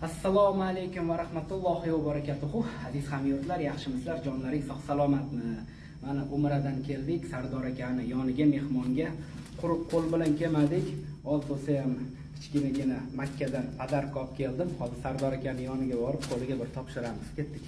Assalomu alaykum va rahmatullohi va barakatuh. Aziz hamyurtlar, yaxshimisizlar? Jonlaring sog' salomatmi? Mana Umradan keldik, Sardor akani yoniga mehmonga. Quruq qo'l bilan kelmadik. Oltisi ham kichkinagina Makkadan padarka olib keldim. Hozir Sardor akani yoniga borib, qo'liga bir topshiramiz. Ketdik.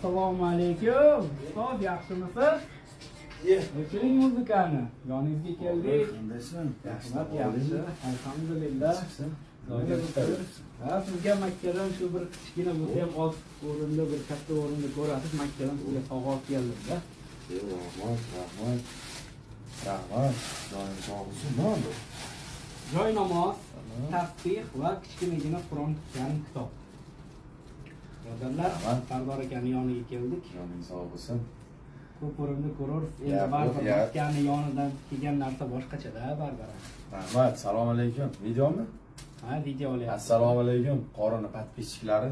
Assalomu alaykum. Ustoz, yaxshimisiz? O'chiring muzikani. Yoningizga keldik. Rahmat, yaxshi. Alhamdulillah. Sizga Makkadan shu bir kichkina bo'lsa ham oz o'rinda bir katta o'rinda ko'rasiz. Makkadan sizga sovg'a olib keldim-da. Rahmat. Joyingiz sog' bo'lsin. Nima bu? Joy namoz, tasbih va kichkinagina Qur'on karim kitob. Birodarlar, Sardor akani yoniga keldik. Joyingiz sog' bo'lsin. Ko'p o'rinda ko'ramiz. Endi baribir akani yonidan kelgan narsa boshqacha-da, baribir. Rahmat. Assalomu alaykum. Videomi? Ha, video olyapti. Assalomu alaykum. Qorini podpischiklari.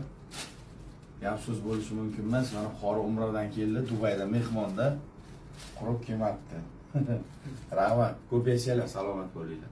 Gap so'z bo'lishi mumkin emas. Mana qori Umradan keldi, Dubayda mehmonda. Qurib kelmabdi. Rahmat. Ko'p yashanglar, salomat bo'linglar.